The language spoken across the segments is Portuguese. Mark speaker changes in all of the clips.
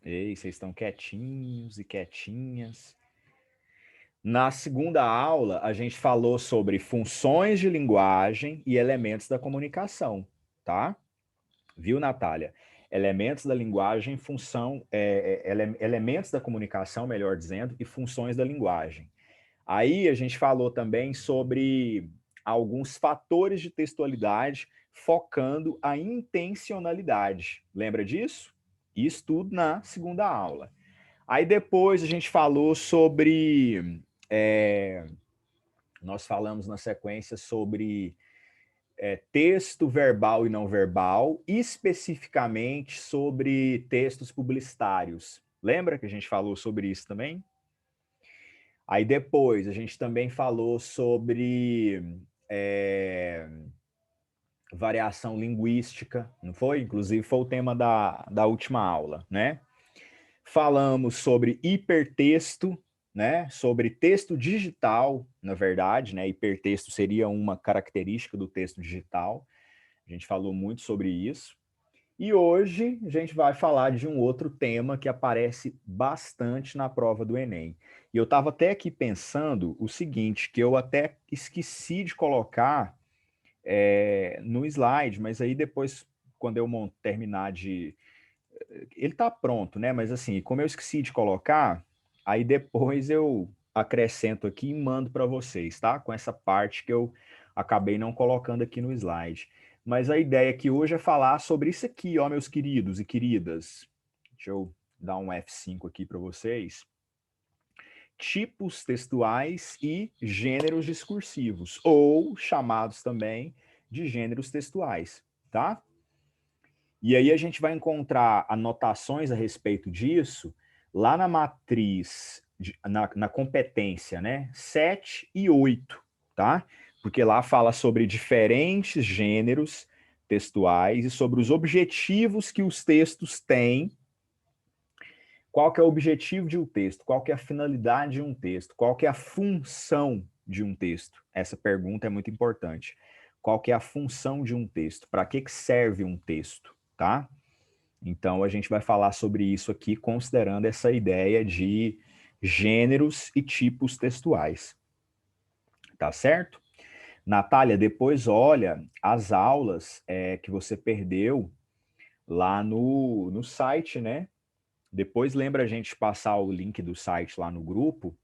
Speaker 1: Ei, vocês estão quietinhos e quietinhas. Na segunda aula, a gente falou sobre funções de linguagem e elementos da comunicação, tá? Viu, Natália? Elementos da linguagem, elementos da comunicação, melhor dizendo, e funções da linguagem. Aí a gente falou também sobre alguns fatores de textualidade focando a intencionalidade. Lembra disso? Isso tudo na segunda aula. Aí depois a gente falou sobre. é, Nós falamos na sequência sobre texto verbal e não verbal, especificamente sobre textos publicitários. Lembra que a gente falou sobre isso também? Aí depois a gente também falou sobre variação linguística, não foi? Inclusive foi o tema da última aula, né? Falamos sobre hipertexto, né? Sobre texto digital, na verdade, né? Hipertexto seria uma característica do texto digital. A gente falou muito sobre isso. E hoje a gente vai falar de um outro tema que aparece bastante na prova do Enem. E eu estava até aqui pensando o seguinte, que eu até esqueci de colocar no slide, mas aí depois, quando eu terminar de... Ele está pronto, né? Mas assim, como eu esqueci de colocar, aí depois eu acrescento aqui e mando para vocês, tá? Com essa parte que eu acabei não colocando aqui no slide. Mas a ideia aqui hoje é falar sobre isso aqui, ó, meus queridos e queridas. Deixa eu dar um F5 aqui para vocês. Tipos textuais e gêneros discursivos, ou chamados também de gêneros textuais, tá? E aí a gente vai encontrar anotações a respeito disso lá na matriz, na competência, né? 7 e 8, tá? Porque lá fala sobre diferentes gêneros textuais e sobre os objetivos que os textos têm. Qual que é o objetivo de um texto? Qual que é a finalidade de um texto? Qual que é a função de um texto? Essa pergunta é muito importante. Qual que é a função de um texto? Para que serve um texto, tá? Então, a gente vai falar sobre isso aqui, considerando essa ideia de gêneros e tipos textuais. Tá certo? Natália, depois olha as aulas que você perdeu lá no site, né? Depois lembra a gente passar o link do site lá no grupo.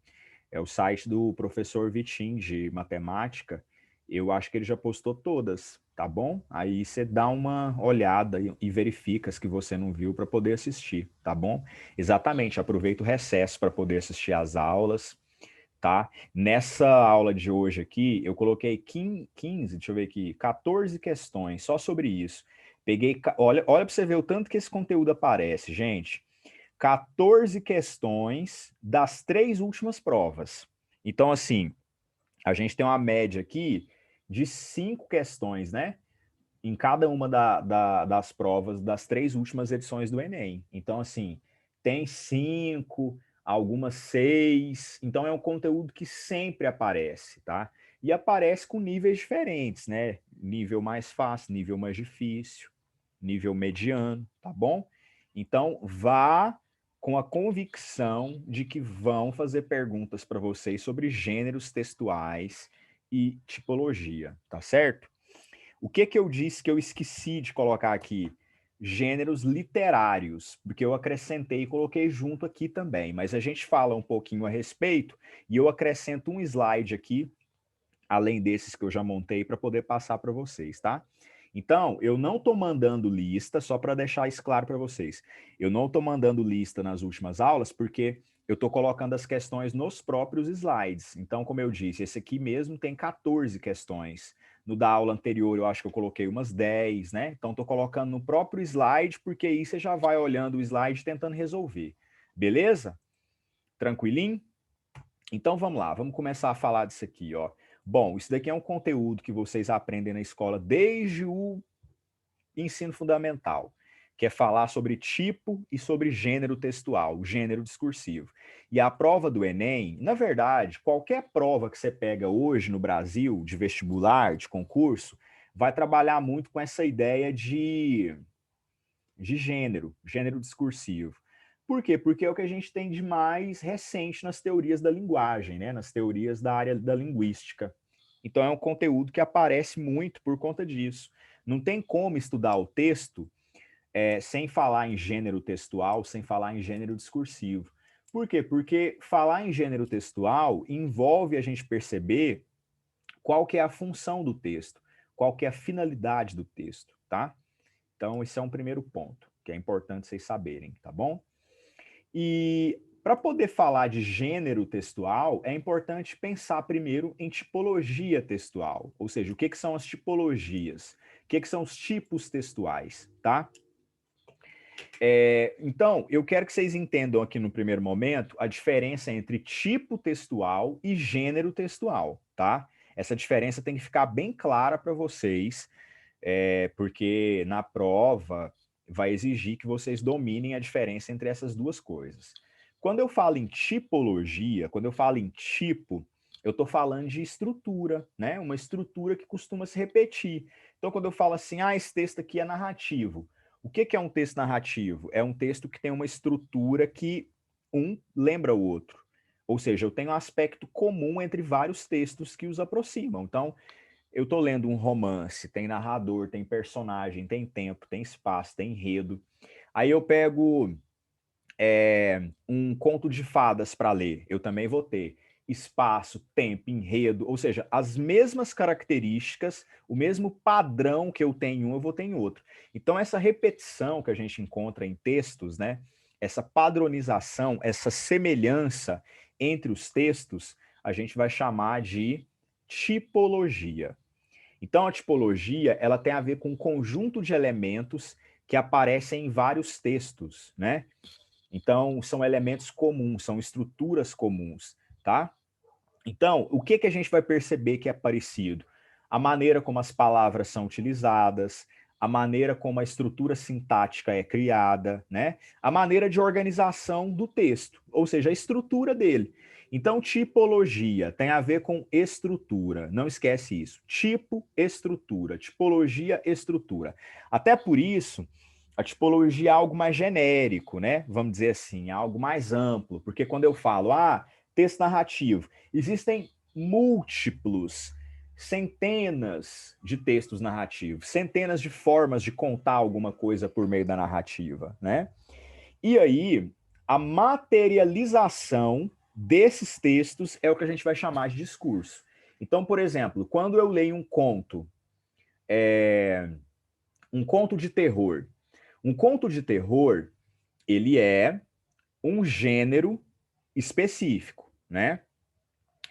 Speaker 1: É o site do professor Vitim de matemática. Eu acho que ele já postou todas, tá bom? Aí você dá uma olhada e verifica as que você não viu para poder assistir, tá bom? Exatamente, aproveita o recesso para poder assistir às aulas, tá? Nessa aula de hoje aqui, eu coloquei 15, deixa eu ver aqui, 14 questões só sobre isso. Peguei, olha para você ver o tanto que esse conteúdo aparece, gente. 14 questões das 3 últimas provas. Então, assim, a gente tem uma média aqui de 5 questões, né? Em cada uma das provas das 3 últimas edições do Enem. Então, assim, tem 5, algumas 6. Então, é um conteúdo que sempre aparece, tá? E aparece com níveis diferentes, né? Nível mais fácil, nível mais difícil, nível mediano, tá bom? Então, vá com a convicção de que vão fazer perguntas para vocês sobre gêneros textuais e tipologia, tá certo? O que que eu disse que eu esqueci de colocar aqui? Gêneros literários, porque eu acrescentei e coloquei junto aqui também, mas a gente fala um pouquinho a respeito e eu acrescento um slide aqui, além desses que eu já montei, para poder passar para vocês, tá? Então, eu não estou mandando lista, só para deixar isso claro para vocês. Eu não estou mandando lista nas últimas aulas, porque eu estou colocando as questões nos próprios slides. Então, como eu disse, esse aqui mesmo tem 14 questões. No da aula anterior, eu acho que eu coloquei umas 10, né? Então, estou colocando no próprio slide, porque aí você já vai olhando o slide tentando resolver. Beleza? Tranquilinho? Então vamos lá, vamos começar a falar disso aqui, ó. Bom, isso daqui é um conteúdo que vocês aprendem na escola desde o ensino fundamental, que é falar sobre tipo e sobre gênero textual, gênero discursivo. E a prova do Enem, na verdade, qualquer prova que você pega hoje no Brasil, de vestibular, de concurso, vai trabalhar muito com essa ideia de gênero, gênero discursivo. Por quê? Porque é o que a gente tem de mais recente nas teorias da linguagem, né? Nas teorias da área da linguística. Então é um conteúdo que aparece muito por conta disso. Não tem como estudar o texto sem falar em gênero textual, sem falar em gênero discursivo. Por quê? Porque falar em gênero textual envolve a gente perceber qual que é a função do texto, qual que é a finalidade do texto, tá? Então, esse é um primeiro ponto, que é importante vocês saberem, tá bom? E para poder falar de gênero textual, é importante pensar primeiro em tipologia textual, ou seja, o que são as tipologias, o que são os tipos textuais, tá? Então, eu quero que vocês entendam aqui no primeiro momento a diferença entre tipo textual e gênero textual, tá? Essa diferença tem que ficar bem clara para vocês, porque na prova vai exigir que vocês dominem a diferença entre essas duas coisas. Quando eu falo em tipologia, quando eu falo em tipo, eu estou falando de estrutura, né? Uma estrutura que costuma se repetir. Então, quando eu falo assim, esse texto aqui é narrativo. O que é um texto narrativo? É um texto que tem uma estrutura que um lembra o outro. Ou seja, eu tenho um aspecto comum entre vários textos que os aproximam. Então, eu estou lendo um romance, tem narrador, tem personagem, tem tempo, tem espaço, tem enredo. Aí eu pego um conto de fadas para ler, eu também vou ter espaço, tempo, enredo, ou seja, as mesmas características, o mesmo padrão que eu tenho em um, eu vou ter em outro. Então, essa repetição que a gente encontra em textos, né? Essa padronização, essa semelhança entre os textos, a gente vai chamar de tipologia. Então, a tipologia, ela tem a ver com um conjunto de elementos que aparecem em vários textos, né? Então, são elementos comuns, são estruturas comuns, tá? Então, o que a gente vai perceber que é parecido? A maneira como as palavras são utilizadas, a maneira como a estrutura sintática é criada, né? A maneira de organização do texto, ou seja, a estrutura dele. Então, tipologia tem a ver com estrutura. Não esquece isso. Tipo, estrutura. Tipologia, estrutura. Até por isso, a tipologia é algo mais genérico, né? Vamos dizer assim, é algo mais amplo. Porque quando eu falo, texto narrativo, existem múltiplos, centenas de textos narrativos, centenas de formas de contar alguma coisa por meio da narrativa, né? E aí, a materialização desses textos é o que a gente vai chamar de discurso. Então, por exemplo, quando eu leio um conto de terror, um conto de terror, ele é um gênero específico, né?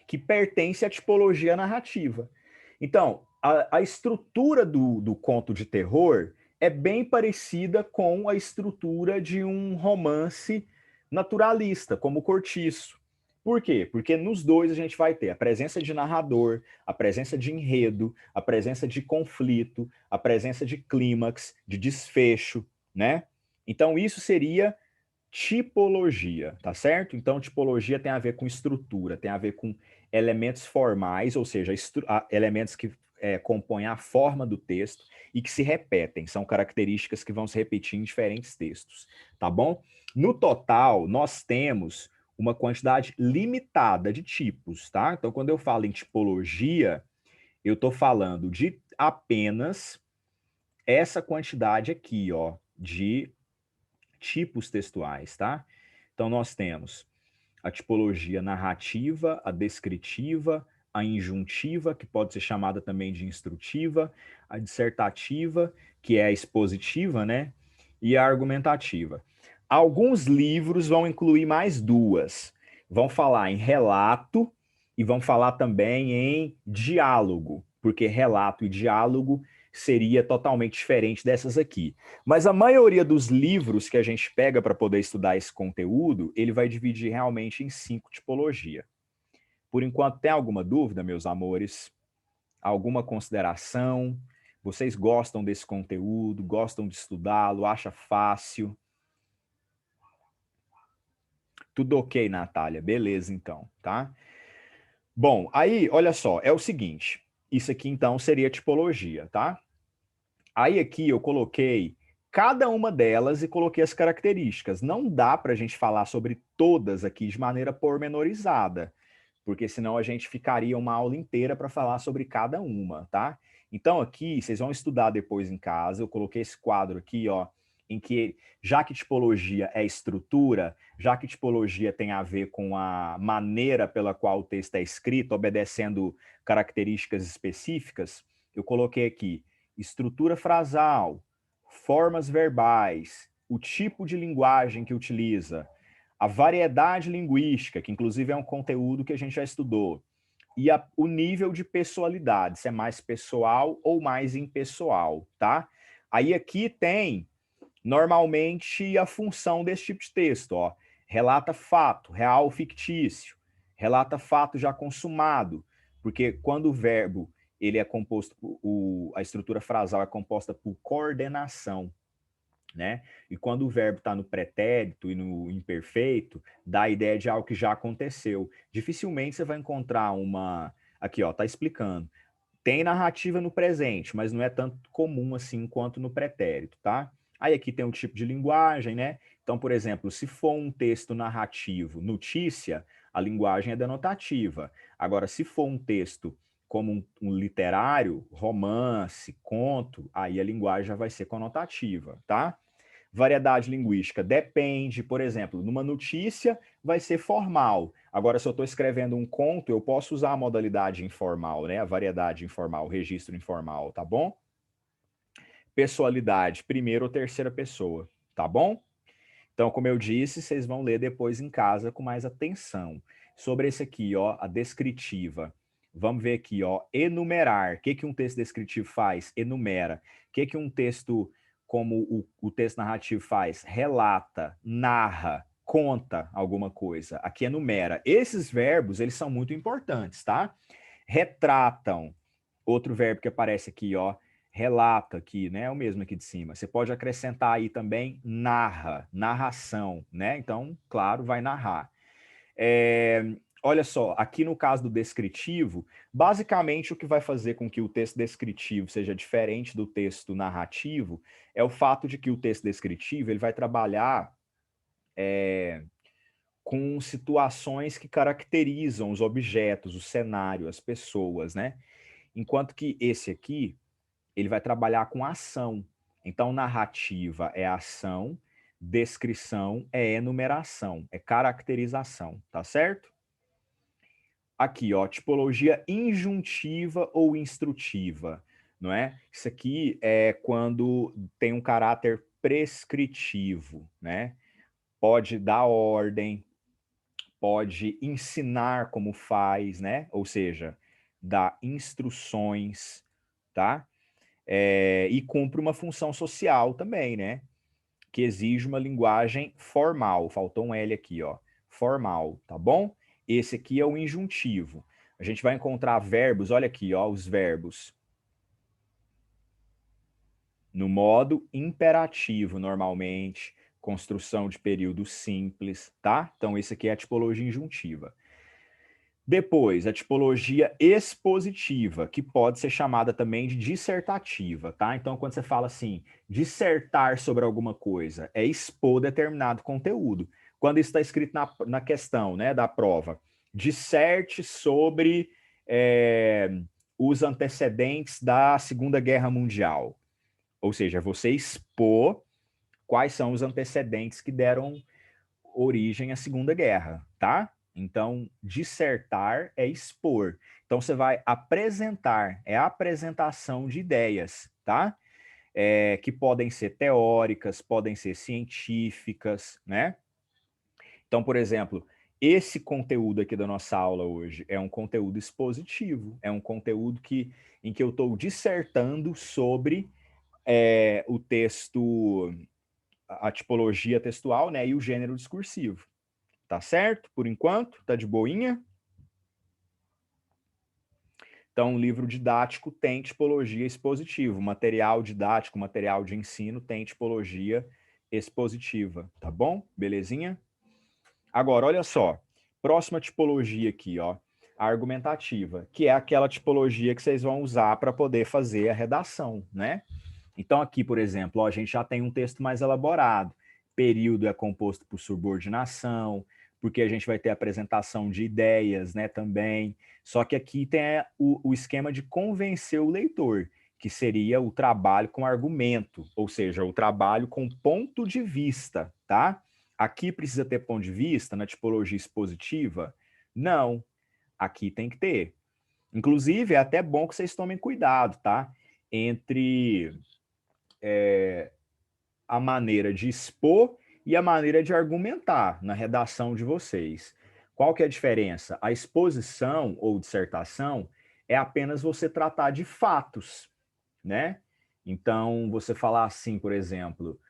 Speaker 1: Que pertence à tipologia narrativa. Então, a estrutura do conto de terror é bem parecida com a estrutura de um romance naturalista, como o Cortiço. Por quê? Porque nos dois a gente vai ter a presença de narrador, a presença de enredo, a presença de conflito, a presença de clímax, de desfecho, né? Então, isso seria tipologia, tá certo? Então, tipologia tem a ver com estrutura, tem a ver com elementos formais, ou seja, elementos que compõem a forma do texto e que se repetem, são características que vão se repetir em diferentes textos, tá bom? No total, nós temos uma quantidade limitada de tipos, tá? Então, quando eu falo em tipologia, eu estou falando de apenas essa quantidade aqui, ó, de tipos textuais, tá? Então, nós temos a tipologia narrativa, a descritiva, a injuntiva, que pode ser chamada também de instrutiva, a dissertativa, que é a expositiva, né? E a argumentativa. Alguns livros vão incluir mais duas. Vão falar em relato e vão falar também em diálogo, porque relato e diálogo seria totalmente diferente dessas aqui. Mas a maioria dos livros que a gente pega para poder estudar esse conteúdo, ele vai dividir realmente em 5 tipologias. Por enquanto, tem alguma dúvida, meus amores? Alguma consideração? Vocês gostam desse conteúdo? Gostam de estudá-lo? Acha fácil? Tudo ok, Natália? Beleza, então, tá? Bom, aí, olha só, é o seguinte. Isso aqui, então, seria tipologia, tá? Aí aqui eu coloquei cada uma delas e coloquei as características. Não dá para a gente falar sobre todas aqui de maneira pormenorizada, porque senão a gente ficaria uma aula inteira para falar sobre cada uma, tá? Então aqui, vocês vão estudar depois em casa, eu coloquei esse quadro aqui, ó, em que, já que tipologia é estrutura, já que tipologia tem a ver com a maneira pela qual o texto é escrito, obedecendo características específicas, eu coloquei aqui estrutura frasal, formas verbais, o tipo de linguagem que utiliza, a variedade linguística, que inclusive é um conteúdo que a gente já estudou, e o nível de pessoalidade, se é mais pessoal ou mais impessoal, tá? Aí aqui tem, normalmente, a função desse tipo de texto, ó. Relata fato, real ou fictício. Relata fato já consumado, porque quando o verbo ele é composto, a estrutura frasal é composta por coordenação, né? E quando o verbo está no pretérito e no imperfeito, dá a ideia de algo que já aconteceu. Dificilmente você vai encontrar uma... Aqui, ó, tá explicando. Tem narrativa no presente, mas não é tanto comum assim quanto no pretérito, tá? Aí aqui tem um tipo de linguagem, né? Então, por exemplo, se for um texto narrativo, notícia, a linguagem é denotativa. Agora, se for um texto como um literário, romance, conto, aí a linguagem já vai ser conotativa, tá? Variedade linguística depende, por exemplo, numa notícia vai ser formal. Agora, se eu estou escrevendo um conto, eu posso usar a modalidade informal, né? A variedade informal, o registro informal, tá bom? Pessoalidade, primeira ou terceira pessoa, tá bom? Então, como eu disse, vocês vão ler depois em casa com mais atenção. Sobre esse aqui, ó, a descritiva. Vamos ver aqui, ó, enumerar. O que, que um texto descritivo faz? Enumera. O que, que um texto como o texto narrativo faz? Relata, narra, conta alguma coisa. Aqui enumera. Esses verbos, eles são muito importantes, tá? Retratam. Outro verbo que aparece aqui, ó, relata aqui, né? É o mesmo aqui de cima. Você pode acrescentar aí também narra, narração, né? Então, claro, vai narrar. Olha só, aqui no caso do descritivo, basicamente o que vai fazer com que o texto descritivo seja diferente do texto narrativo é o fato de que o texto descritivo ele vai trabalhar com situações que caracterizam os objetos, o cenário, as pessoas, né? Enquanto que esse aqui, ele vai trabalhar com ação. Então, narrativa é ação, descrição é enumeração, é caracterização, tá certo? Aqui, ó, tipologia injuntiva ou instrutiva, não é? Isso aqui é quando tem um caráter prescritivo, né? Pode dar ordem, pode ensinar como faz, né? Ou seja, dar instruções, tá? E cumpre uma função social também, né? Que exige uma linguagem formal. Faltou um L aqui, ó. Formal, tá bom? Esse aqui é o injuntivo. A gente vai encontrar verbos, olha aqui, ó, os verbos. No modo imperativo, normalmente, construção de período simples, tá? Então, esse aqui é a tipologia injuntiva. Depois, a tipologia expositiva, que pode ser chamada também de dissertativa, tá? Então, quando você fala assim, dissertar sobre alguma coisa, é expor determinado conteúdo. Quando isso está escrito na questão, né, da prova, disserte sobre os antecedentes da Segunda Guerra Mundial. Ou seja, você expor quais são os antecedentes que deram origem à Segunda Guerra, tá? Então, dissertar é expor. Então, você vai apresentar, é a apresentação de ideias, tá? Que podem ser teóricas, podem ser científicas, né? Então, por exemplo, esse conteúdo aqui da nossa aula hoje é um conteúdo expositivo, é um conteúdo em que eu estou dissertando sobre o texto, a tipologia textual, né, e o gênero discursivo. Tá certo? Por enquanto, tá de boinha? Então, o livro didático tem tipologia expositiva. Material didático, material de ensino tem tipologia expositiva, tá bom? Belezinha? Agora, olha só. Próxima tipologia aqui, ó. A argumentativa, que é aquela tipologia que vocês vão usar para poder fazer a redação, né? Então aqui, por exemplo, ó, a gente já tem um texto mais elaborado. Período é composto por subordinação, porque a gente vai ter apresentação de ideias, né, também. Só que aqui tem o esquema de convencer o leitor, que seria o trabalho com argumento, ou seja, o trabalho com ponto de vista, tá? Aqui precisa ter ponto de vista na tipologia expositiva? Não, aqui tem que ter. Inclusive, é até bom que vocês tomem cuidado, tá? Entre a maneira de expor e a maneira de argumentar na redação de vocês. Qual que é a diferença? A exposição ou dissertação é apenas você tratar de fatos, né? Então, você falar assim, por exemplo,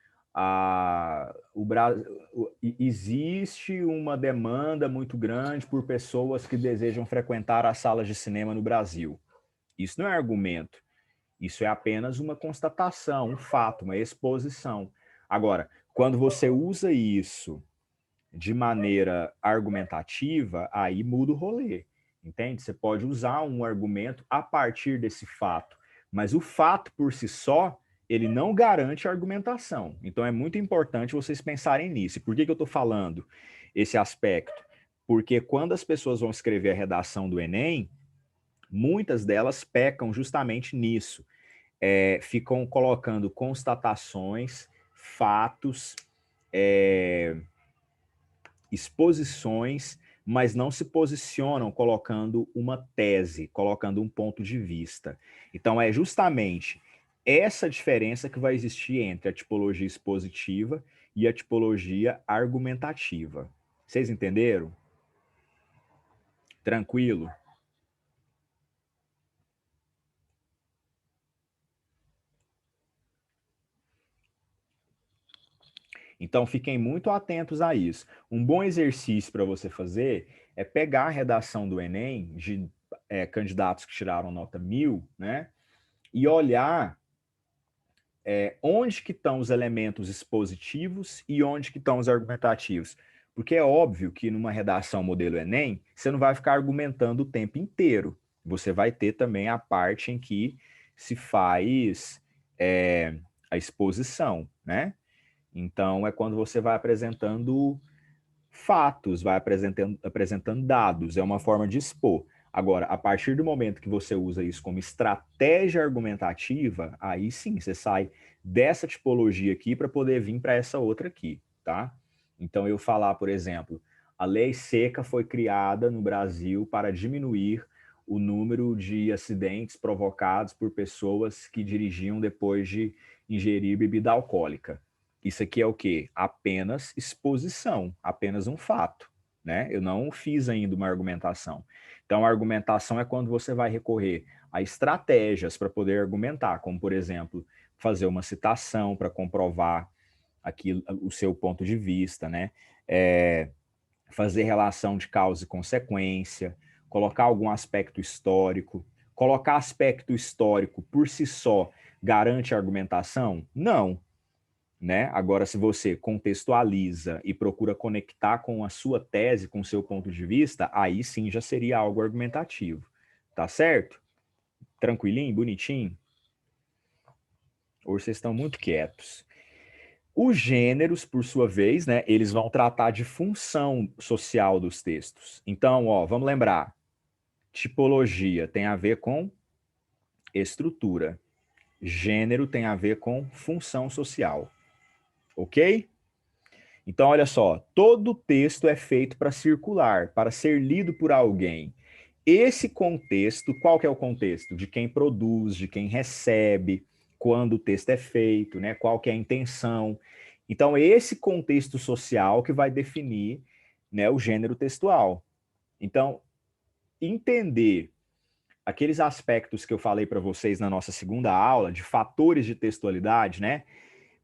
Speaker 1: existe uma demanda muito grande por pessoas que desejam frequentar as salas de cinema no Brasil. Isso não é argumento. Isso é apenas uma constatação, um fato, uma exposição. Agora, quando você usa isso de maneira argumentativa, aí muda o rolê, entende? Você pode usar um argumento a partir desse fato, mas o fato por si só, ele não garante a argumentação. Então é muito importante vocês pensarem nisso. E por que eu estou falando esse aspecto? Porque quando as pessoas vão escrever a redação do Enem, muitas delas pecam justamente nisso. Ficam colocando constatações, fatos, exposições, mas não se posicionam colocando uma tese, colocando um ponto de vista. Então, é justamente essa diferença que vai existir entre a tipologia expositiva e a tipologia argumentativa. Vocês entenderam? Tranquilo? Então, fiquem muito atentos a isso. Um bom exercício para você fazer é pegar a redação do Enem, de candidatos que tiraram nota 1000, né? E olhar onde que estão os elementos expositivos e onde que estão os argumentativos. Porque é óbvio que numa redação modelo Enem, você não vai ficar argumentando o tempo inteiro. Você vai ter também a parte em que se faz a exposição, né? Então, é quando você vai apresentando fatos, vai apresentando dados, é uma forma de expor. Agora, a partir do momento que você usa isso como estratégia argumentativa, aí sim, você sai dessa tipologia aqui para poder vir para essa outra aqui, tá? Então, eu falar, por exemplo, a lei seca foi criada no Brasil para diminuir o número de acidentes provocados por pessoas que dirigiam depois de ingerir bebida alcoólica. Isso aqui é o quê? Apenas exposição, apenas um fato, né? Eu não fiz ainda uma argumentação. Então, a argumentação é quando você vai recorrer a estratégias para poder argumentar, como, por exemplo, fazer uma citação para comprovar aquilo, o seu ponto de vista, né? Fazer relação de causa e consequência, colocar algum aspecto histórico. Colocar aspecto histórico por si só garante a argumentação? Não. Né? Agora, se você contextualiza e procura conectar com a sua tese, com o seu ponto de vista, aí sim já seria algo argumentativo. Tá certo? Tranquilinho, bonitinho? Hoje vocês estão muito quietos. Os gêneros, por sua vez, né, eles vão tratar de função social dos textos. Então, ó, vamos lembrar, tipologia tem a ver com estrutura. Gênero tem a ver com função social. Ok? Então, olha só, todo texto é feito para circular, para ser lido por alguém. Esse contexto, qual que é o contexto? De quem produz, de quem recebe, quando o texto é feito, né? Qual que é a intenção. Então, esse contexto social que vai definir, né, o gênero textual. Então, entender aqueles aspectos que eu falei para vocês na nossa segunda aula, de fatores de textualidade, né?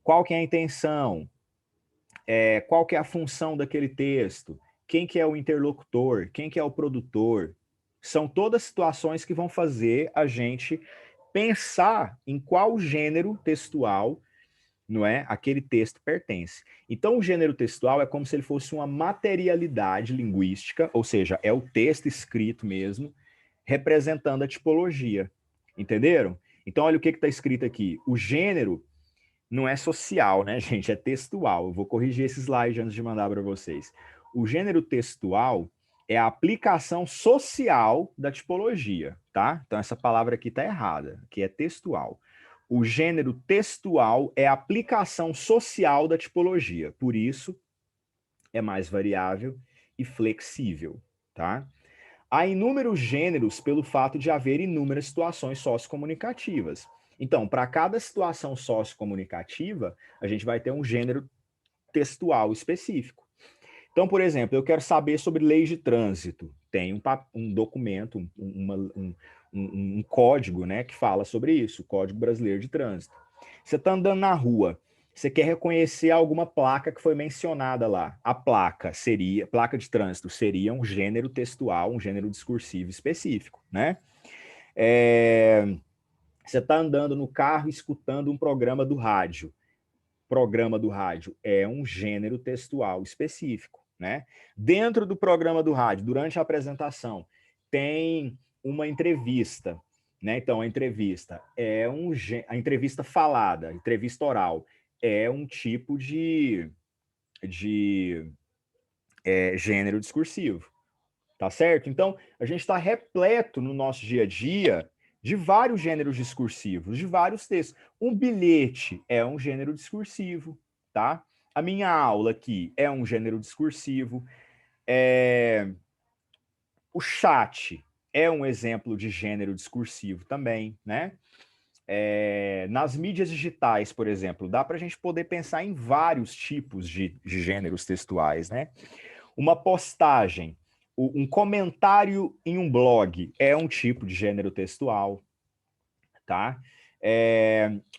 Speaker 1: Qual que é a intenção? Qual que é a função daquele texto, quem que é o interlocutor, quem que é o produtor. São todas situações que vão fazer a gente pensar em qual gênero textual, não é, aquele texto pertence. Então, o gênero textual é como se ele fosse uma materialidade linguística, ou seja, é o texto escrito mesmo, representando a tipologia. Entenderam? Então, olha o que está escrito aqui. O gênero não é social, né, gente? É textual. Eu vou corrigir esse slide antes de mandar para vocês. O gênero textual é a aplicação social da tipologia, tá? Então, essa palavra aqui está errada, que é textual. O gênero textual é a aplicação social da tipologia. Por isso, é mais variável e flexível, tá? Há inúmeros gêneros pelo fato de haver inúmeras situações sociocomunicativas. Então, para cada situação sociocomunicativa, a gente vai ter um gênero textual específico. Então, por exemplo, eu quero saber sobre leis de trânsito. Tem um documento, um código, né, que fala sobre isso, o Código Brasileiro de Trânsito. Você está andando na rua, você quer reconhecer alguma placa que foi mencionada lá. A placa de trânsito seria um gênero textual, um gênero discursivo específico, né? Você está andando no carro escutando um programa do rádio. Programa do rádio é um gênero textual específico, né? Dentro do programa do rádio, durante a apresentação, tem uma entrevista, né? Então, a entrevista a entrevista falada, entrevista oral, é um tipo de gênero discursivo, tá certo? Então, a gente está repleto no nosso dia a dia de vários gêneros discursivos, de vários textos. Um bilhete é um gênero discursivo, tá? A minha aula aqui é um gênero discursivo. O chat é um exemplo de gênero discursivo também, né? Nas mídias digitais, por exemplo, dá para a gente poder pensar em vários tipos de gêneros textuais, né? Uma postagem, um comentário em um blog é um tipo de gênero textual, tá?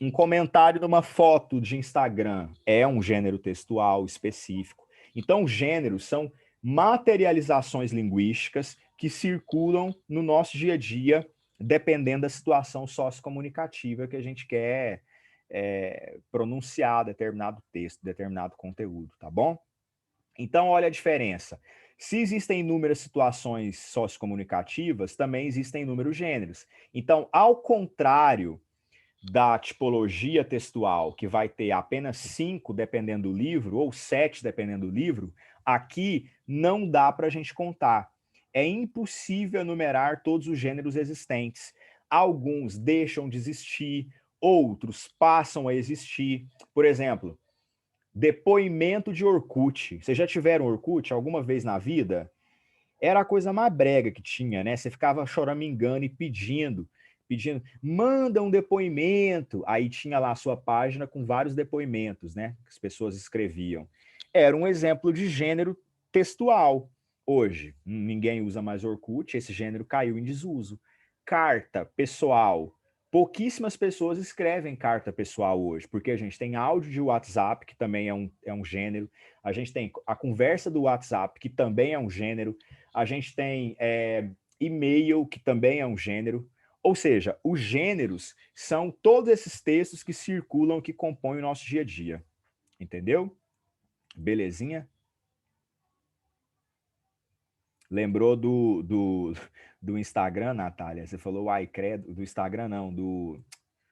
Speaker 1: Um comentário numa foto de Instagram é um gênero textual específico. Então, gêneros são materializações linguísticas que circulam no nosso dia a dia, dependendo da situação sociocomunicativa que a gente quer pronunciar determinado texto, determinado conteúdo, tá bom? Então, olha a diferença. Se existem inúmeras situações sociocomunicativas, também existem inúmeros gêneros. Então, ao contrário da tipologia textual, que vai ter apenas 5 dependendo do livro, ou 7 dependendo do livro, aqui não dá para a gente contar. É impossível enumerar todos os gêneros existentes. Alguns deixam de existir, outros passam a existir. Por exemplo, depoimento de Orkut. Vocês já tiveram Orkut alguma vez na vida? Era a coisa mais brega que tinha, né? Você ficava choramingando e pedindo, manda um depoimento. Aí tinha lá a sua página com vários depoimentos, né? Que as pessoas escreviam. Era um exemplo de gênero textual. Hoje, ninguém usa mais Orkut, esse gênero caiu em desuso. Carta pessoal. Pouquíssimas pessoas escrevem carta pessoal hoje, porque a gente tem áudio de WhatsApp, que também é um gênero, a gente tem a conversa do WhatsApp, que também é um gênero, a gente tem e-mail, que também é um gênero. Ou seja, os gêneros são todos esses textos que circulam, que compõem o nosso dia a dia. Entendeu? Belezinha? Lembrou do Instagram, Natália? Você falou, ai, credo, do Instagram não, do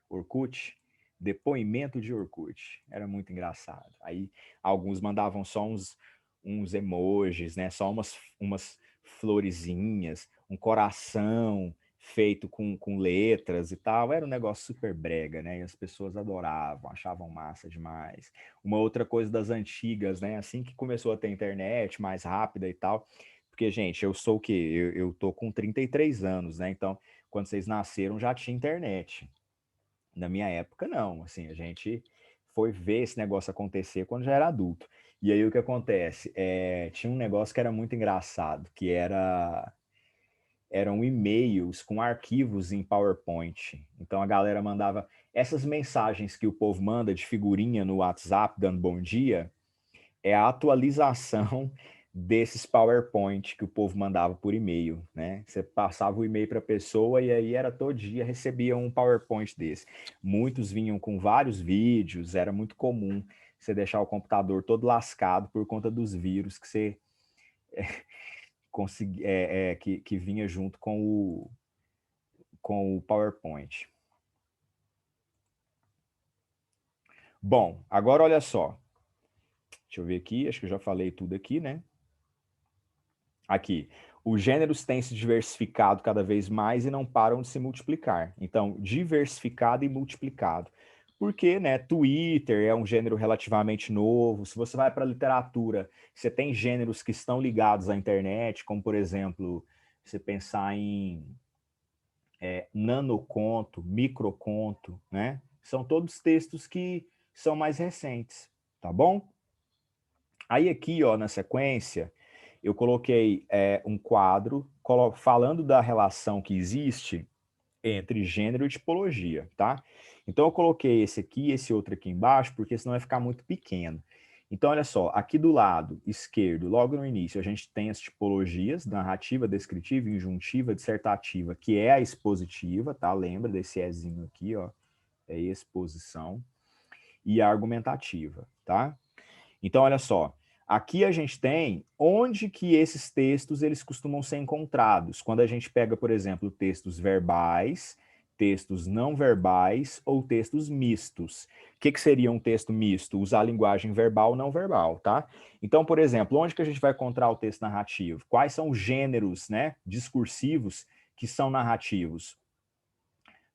Speaker 1: Orkut, depoimento de Orkut. Era muito engraçado. Aí alguns mandavam só uns emojis, né? Só umas florezinhas, um coração feito com letras e tal. Era um negócio super brega, né? E as pessoas adoravam, achavam massa demais. Uma outra coisa das antigas, né? Assim que começou a ter internet mais rápida e tal. Porque, gente, eu sou o quê? Eu tô com 33 anos, né? Então, quando vocês nasceram, já tinha internet. Na minha época, não. Assim, a gente foi ver esse negócio acontecer quando já era adulto. E aí o que acontece? Tinha um negócio que era muito engraçado, que eram e-mails com arquivos em PowerPoint. Então a galera mandava essas mensagens que o povo manda de figurinha no WhatsApp dando bom dia, é a atualização desses PowerPoint que o povo mandava por e-mail, né? Você passava o e-mail para a pessoa e aí era todo dia recebia um PowerPoint desse. Muitos vinham com vários vídeos, era muito comum você deixar o computador todo lascado por conta dos vírus que você que vinha junto com o PowerPoint. Bom, agora olha só. Deixa eu ver aqui, acho que eu já falei tudo aqui, né? Aqui. Os gêneros têm se diversificado cada vez mais e não param de se multiplicar. Então, diversificado e multiplicado. Porque, né, Twitter é um gênero relativamente novo. Se você vai para a literatura, você tem gêneros que estão ligados à internet, como, por exemplo, você pensar em nanoconto, microconto, né? São todos textos que são mais recentes, tá bom? Aí aqui, ó, na sequência, eu coloquei um quadro falando da relação que existe entre gênero e tipologia, tá? Então eu coloquei esse aqui e esse outro aqui embaixo, porque senão vai ficar muito pequeno. Então, olha só, aqui do lado esquerdo, logo no início, a gente tem as tipologias, narrativa, descritiva, injuntiva, dissertativa, que é a expositiva, tá? Lembra desse ezinho aqui, ó, é exposição, e a argumentativa, tá? Então, olha só, aqui a gente tem onde que esses textos eles costumam ser encontrados. Quando a gente pega, por exemplo, textos verbais, textos não verbais ou textos mistos. O que seria um texto misto? Usar a linguagem verbal não verbal, tá? Então, por exemplo, onde que a gente vai encontrar o texto narrativo? Quais são os gêneros, né, discursivos que são narrativos?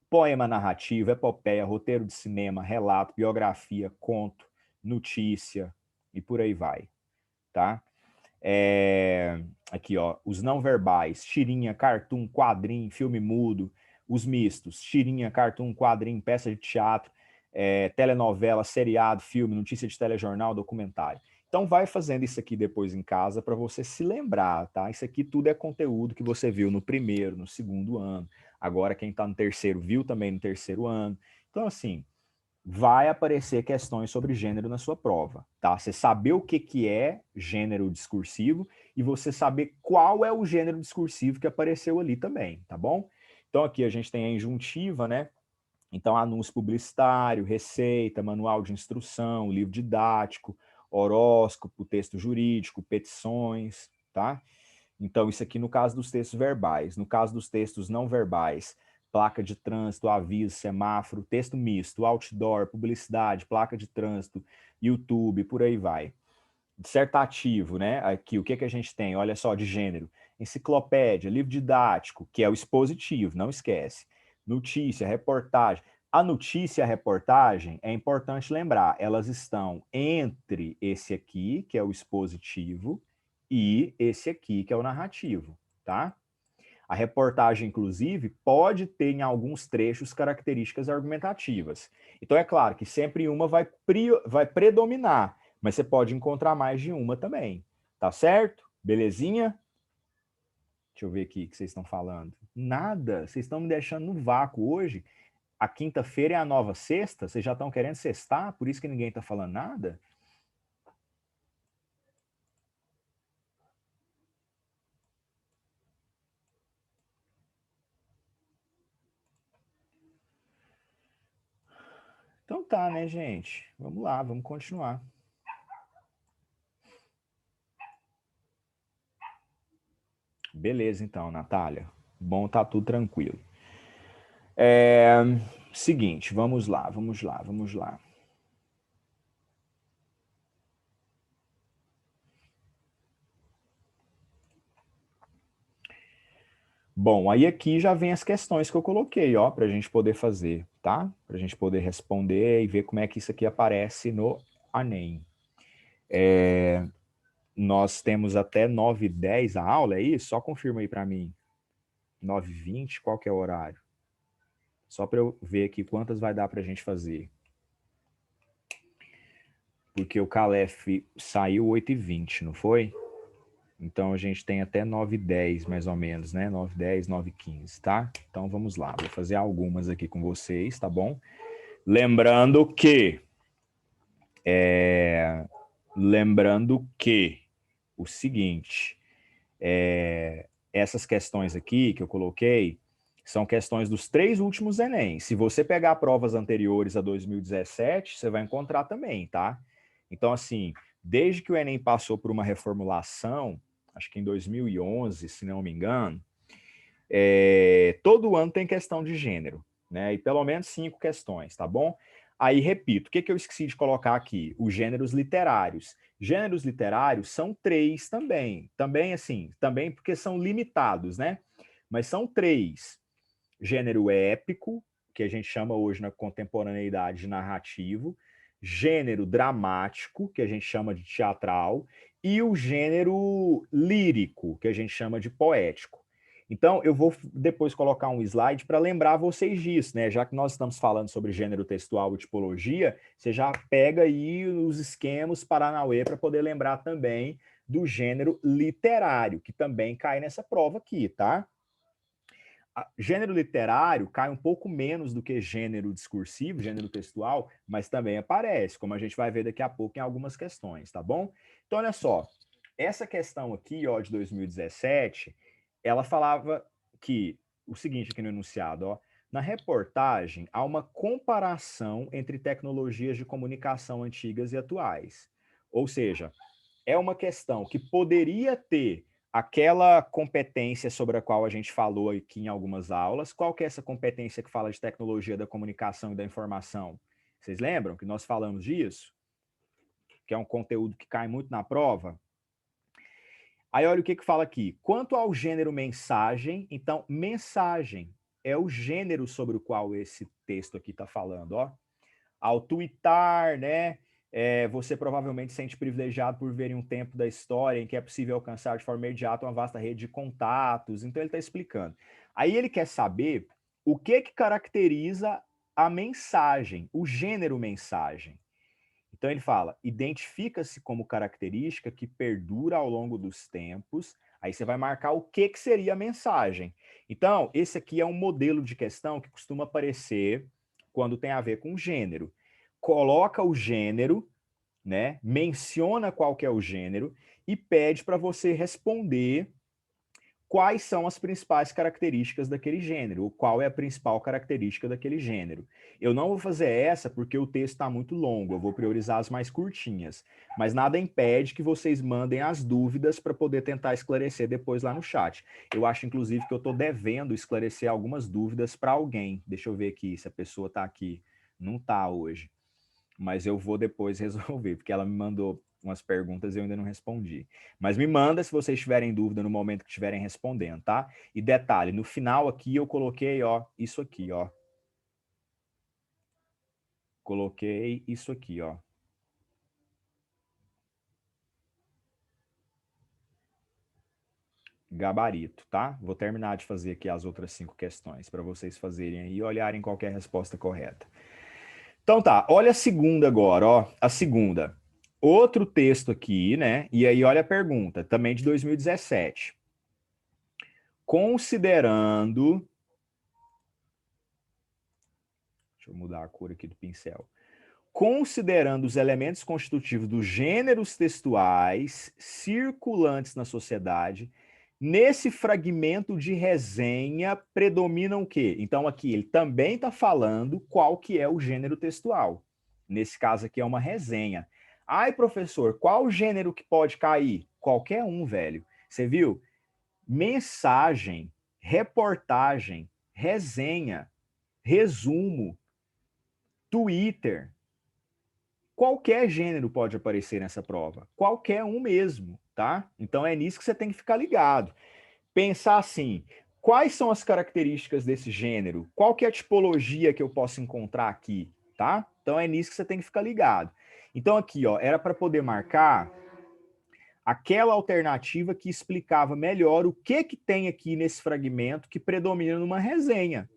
Speaker 1: Poema narrativo, epopeia, roteiro de cinema, relato, biografia, conto, notícia e por aí vai, tá? Aqui, ó, os não verbais, tirinha, cartoon, quadrinho, filme mudo, os mistos, tirinha, cartoon, quadrinho, peça de teatro, telenovela, seriado, filme, notícia de telejornal, documentário. Então vai fazendo isso aqui depois em casa para você se lembrar, tá? Isso aqui tudo é conteúdo que você viu no primeiro, no segundo ano. Agora quem está no terceiro viu também no terceiro ano. Então assim, vai aparecer questões sobre gênero na sua prova, tá? Você saber o que é gênero discursivo e você saber qual é o gênero discursivo que apareceu ali também, tá bom? Então aqui a gente tem a injuntiva, né? Então anúncio publicitário, receita, manual de instrução, livro didático, horóscopo, texto jurídico, petições, tá? Então, isso aqui no caso dos textos verbais. No caso dos textos não verbais, placa de trânsito, aviso, semáforo, texto misto, outdoor, publicidade, placa de trânsito, YouTube, por aí vai. Dissertativo, né? Aqui, o que, que a gente tem? Olha só, de gênero. Enciclopédia, livro didático, que é o expositivo, não esquece. Notícia, reportagem. A notícia e a reportagem, é importante lembrar, elas estão entre esse aqui, que é o expositivo, e esse aqui, que é o narrativo, tá? A reportagem, inclusive, pode ter em alguns trechos características argumentativas. Então, é claro que sempre uma vai predominar, mas você pode encontrar mais de uma também. Tá certo? Belezinha? Deixa eu ver aqui o que vocês estão falando. Nada, vocês estão me deixando no vácuo hoje. A quinta-feira é a nova sexta, vocês já estão querendo sextar, por isso que ninguém está falando nada? Então tá, né, gente? Vamos lá, vamos continuar. Beleza, então, Natália. Bom, tá tudo tranquilo. Seguinte, vamos lá, vamos lá, vamos lá. Bom, aí aqui já vem as questões que eu coloquei, ó, para a gente poder fazer, tá? Para a gente poder responder e ver como é que isso aqui aparece no Enem. Nós temos até 9h10 a aula, é isso? Só confirma aí para mim. 9h20, qual que é o horário? Só para eu ver aqui quantas vai dar para a gente fazer. Porque o Calef saiu 8h20, não foi? Então a gente tem até 9h10, mais ou menos, né? 9h10, 9h15, tá? Então vamos lá, vou fazer algumas aqui com vocês, tá bom? Lembrando que o seguinte, essas questões aqui que eu coloquei são questões dos 3 últimos Enem. Se você pegar provas anteriores a 2017, você vai encontrar também, tá? Então, assim, desde que o Enem passou por uma reformulação, acho que em 2011, se não me engano, todo ano tem questão de gênero, né? E pelo menos 5 questões, tá bom? Aí, repito, o que eu esqueci de colocar aqui? Os gêneros literários. Gêneros literários são 3 também. Também, assim, também porque são limitados, né? Mas são 3. Gênero épico, que a gente chama hoje na contemporaneidade de narrativo, gênero dramático, que a gente chama de teatral, e o gênero lírico, que a gente chama de poético. Então, eu vou depois colocar um slide para lembrar vocês disso, né? Já que nós estamos falando sobre gênero textual e tipologia, você já pega aí os esquemas Paranauê para poder lembrar também do gênero literário, que também cai nessa prova aqui, tá? Gênero literário cai um pouco menos do que gênero discursivo, gênero textual, mas também aparece, como a gente vai ver daqui a pouco em algumas questões, tá bom? Então, olha só, essa questão aqui, ó, de 2017, ela falava que, o seguinte aqui no enunciado, ó, na reportagem há uma comparação entre tecnologias de comunicação antigas e atuais. Ou seja, é uma questão que poderia ter aquela competência sobre a qual a gente falou aqui em algumas aulas. Qual que é essa competência que fala de tecnologia da comunicação e da informação? Vocês lembram que nós falamos disso? Que é um conteúdo que cai muito na prova? Aí olha o que fala aqui. Quanto ao gênero mensagem, então, mensagem é o gênero sobre o qual esse texto aqui está falando, ó. Ao twittar, né? Você provavelmente se sente privilegiado por ver em um tempo da história em que é possível alcançar de forma imediata uma vasta rede de contatos. Então ele está explicando. Aí ele quer saber o que caracteriza a mensagem, o gênero mensagem. Então ele fala, identifica-se como característica que perdura ao longo dos tempos. Aí você vai marcar o que seria a mensagem. Então, esse aqui é um modelo de questão que costuma aparecer quando tem a ver com gênero. Coloca o gênero, né? Menciona qual que é o gênero e pede para você responder quais são as principais características daquele gênero, ou qual é a principal característica daquele gênero. Eu não vou fazer essa porque o texto está muito longo, eu vou priorizar as mais curtinhas, mas nada impede que vocês mandem as dúvidas para poder tentar esclarecer depois lá no chat. Eu acho, inclusive, que eu estou devendo esclarecer algumas dúvidas para alguém. Deixa eu ver aqui se a pessoa está aqui. Não está hoje, mas eu vou depois resolver, porque ela me mandou umas perguntas e eu ainda não respondi. Mas me manda se vocês tiverem dúvida no momento que estiverem respondendo, tá? E detalhe, no final aqui eu coloquei, ó, isso aqui, ó. Coloquei isso aqui, ó. Gabarito, tá? Vou terminar de fazer aqui as outras 5 questões para vocês fazerem aí e olharem qual é a resposta correta. Então tá, olha a segunda agora, ó. A segunda. Outro texto aqui, né? E aí olha a pergunta, também de 2017. Considerando. Deixa eu mudar a cor aqui do pincel. Considerando os elementos constitutivos dos gêneros textuais circulantes na sociedade, nesse fragmento de resenha predominam o quê? Então aqui ele também está falando qual que é o gênero textual. Nesse caso aqui é uma resenha. Ai, professor, qual gênero que pode cair? Qualquer um, velho. Você viu? Mensagem, reportagem, resenha, resumo, Twitter. Qualquer gênero pode aparecer nessa prova. Qualquer um mesmo, tá? Então é nisso que você tem que ficar ligado. Pensar assim, quais são as características desse gênero? Qual que é a tipologia que eu posso encontrar aqui, tá? Então é nisso que você tem que ficar ligado. Então aqui, ó, era para poder marcar aquela alternativa que explicava melhor o que tem aqui nesse fragmento que predomina numa resenha.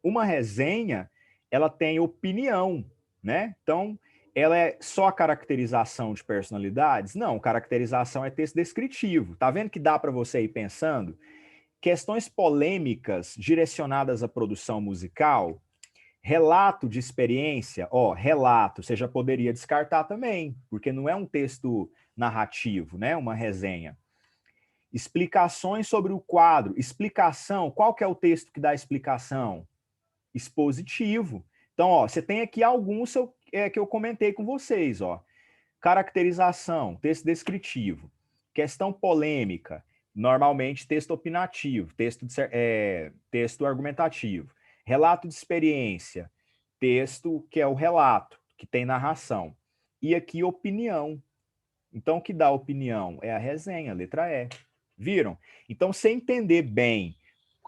Speaker 1: Uma resenha, ela tem opinião, né? Então, ela é só caracterização de personalidades? Não, caracterização é texto descritivo. Tá vendo que dá para você ir pensando? Questões polêmicas direcionadas à produção musical, relato de experiência, ó, relato, você já poderia descartar também, porque não é um texto narrativo, né? Uma resenha. Explicações sobre o quadro, explicação, qual que é o texto que dá explicação? Expositivo. Então, ó, você tem aqui alguns que eu comentei com vocês, ó. Caracterização, texto descritivo. Questão polêmica, normalmente texto opinativo, texto argumentativo. Relato de experiência, texto que é o relato, que tem narração. E aqui opinião. Então, o que dá opinião? É a resenha, letra E. Viram? Então, se entender bem